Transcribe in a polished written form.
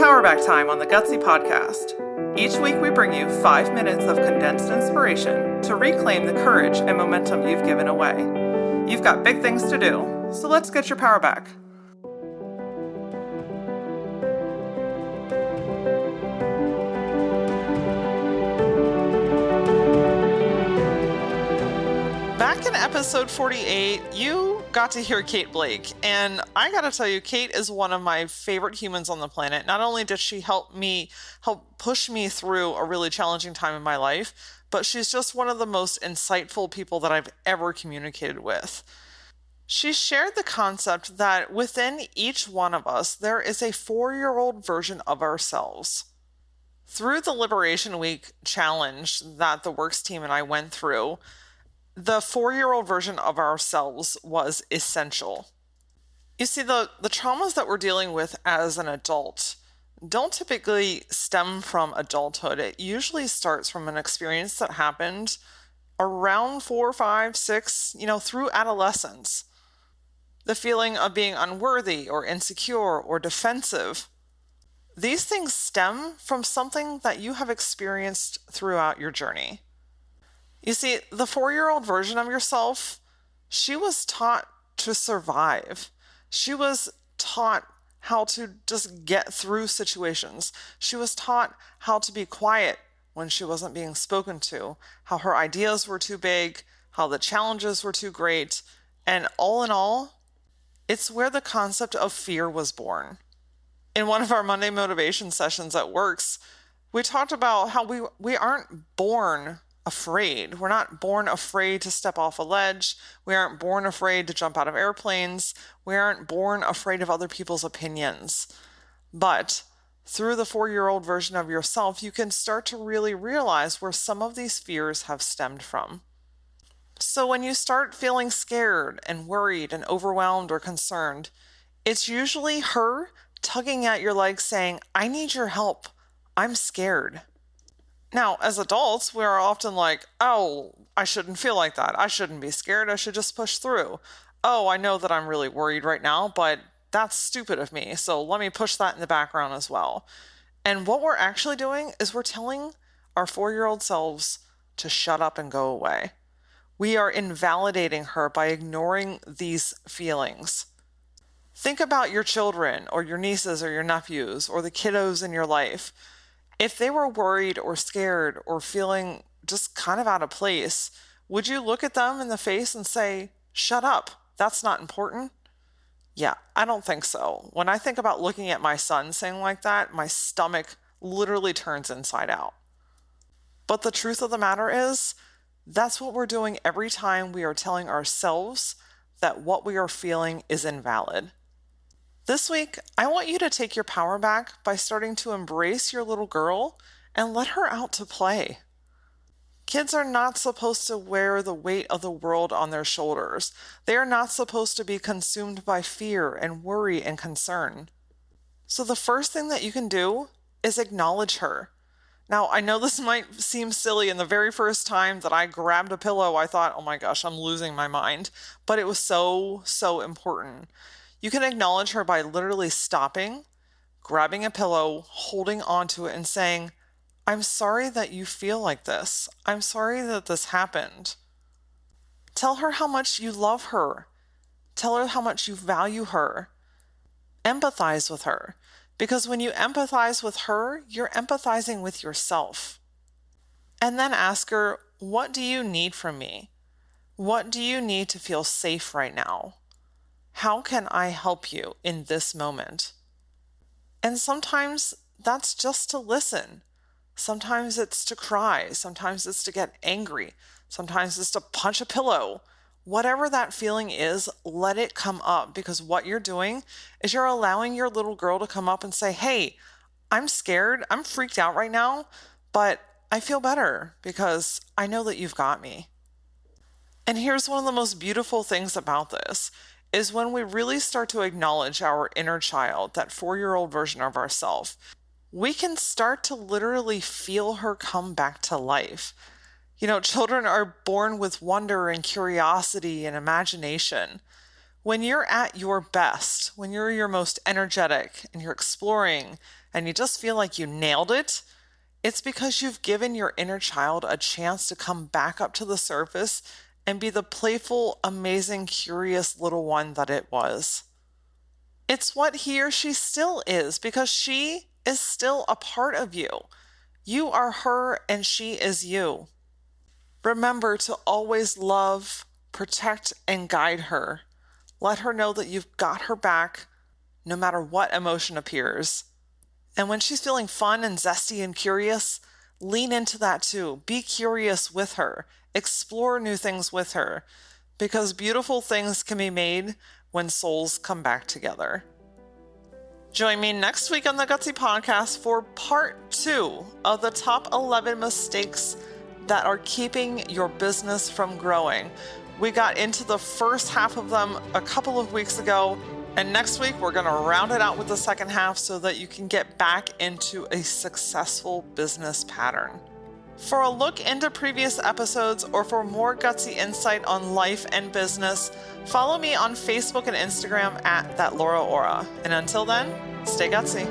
Powerback time on the Gutsy podcast. Each week we bring you 5 minutes of condensed inspiration to reclaim the courage and momentum you've given away. You've got big things to do, so let's get your power back. Back in episode 48, you got to hear Kate Blake, and I gotta tell you, Kate is one of my favorite humans on the planet. Not only did she help push me through a really challenging time in my life, but she's just one of the most insightful people that I've ever communicated with. She shared the concept that within each one of us, there is a 4-year-old version of ourselves. Through the Liberation Week challenge that the Works team and I went through, the 4-year-old version of ourselves was essential. You see, the traumas that we're dealing with as an adult don't typically stem from adulthood. It usually starts from an experience that happened around 4, 5, 6, through adolescence. The feeling of being unworthy or insecure or defensive. These things stem from something that you have experienced throughout your journey. You see, the 4-year-old version of yourself, she was taught to survive. She was taught how to just get through situations. She was taught how to be quiet when she wasn't being spoken to, how her ideas were too big, how the challenges were too great, and all in all, it's where the concept of fear was born. In one of our Monday motivation sessions at Works, we talked about how we aren't born afraid. We're not born afraid to step off a ledge. We aren't born afraid to jump out of airplanes. We aren't born afraid of other people's opinions. But through the 4-year-old version of yourself, you can start to really realize where some of these fears have stemmed from. So when you start feeling scared and worried and overwhelmed or concerned, it's usually her tugging at your leg saying, "I need your help. I'm scared." Now, as adults, we are often like, "Oh, I shouldn't feel like that. I shouldn't be scared. I should just push through. Oh, I know that I'm really worried right now, but that's stupid of me. So let me push that in the background as well." And what we're actually doing is we're telling our 4-year-old selves to shut up and go away. We are invalidating her by ignoring these feelings. Think about your children or your nieces or your nephews or the kiddos in your life. If they were worried or scared or feeling just kind of out of place, would you look at them in the face and say, "Shut up, that's not important"? Yeah, I don't think so. When I think about looking at my son saying like that, my stomach literally turns inside out. But the truth of the matter is, that's what we're doing every time we are telling ourselves that what we are feeling is invalid. This week, I want you to take your power back by starting to embrace your little girl and let her out to play. Kids are not supposed to wear the weight of the world on their shoulders. They are not supposed to be consumed by fear and worry and concern. So the first thing that you can do is acknowledge her. Now, I know this might seem silly, and the very first time that I grabbed a pillow, I thought, "Oh my gosh, I'm losing my mind." But it was so, so important. You can acknowledge her by literally stopping, grabbing a pillow, holding onto it, and saying, "I'm sorry that you feel like this. I'm sorry that this happened." Tell her how much you love her. Tell her how much you value her. Empathize with her. Because when you empathize with her, you're empathizing with yourself. And then ask her, "What do you need from me? What do you need to feel safe right now? How can I help you in this moment?" And sometimes that's just to listen. Sometimes it's to cry. Sometimes it's to get angry. Sometimes it's to punch a pillow. Whatever that feeling is, let it come up, because what you're doing is you're allowing your little girl to come up and say, "Hey, I'm scared. I'm freaked out right now, but I feel better because I know that you've got me." And here's one of the most beautiful things about this is when we really start to acknowledge our inner child, that 4-year-old version of ourselves, we can start to literally feel her come back to life. Children are born with wonder and curiosity and imagination. When you're at your best, when you're your most energetic and you're exploring and you just feel like you nailed it, it's because you've given your inner child a chance to come back up to the surface and be the playful, amazing, curious little one that it was. It's what he or she still is because she is still a part of you. You are her and she is you. Remember to always love, protect, and guide her. Let her know that you've got her back no matter what emotion appears. And when she's feeling fun and zesty and curious, lean into that too. Be curious with her. Explore new things with her. Because beautiful things can be made when souls come back together. Join me next week on the Gutsy Podcast for part 2 of the top 11 mistakes that are keeping your business from growing. We got into the first half of them a couple of weeks ago, and next week we're going to round it out with the second half so that you can get back into a successful business pattern. For a look into previous episodes or for more gutsy insight on life and business, follow me on Facebook and Instagram at @ThatLauraAura. And until then, stay gutsy.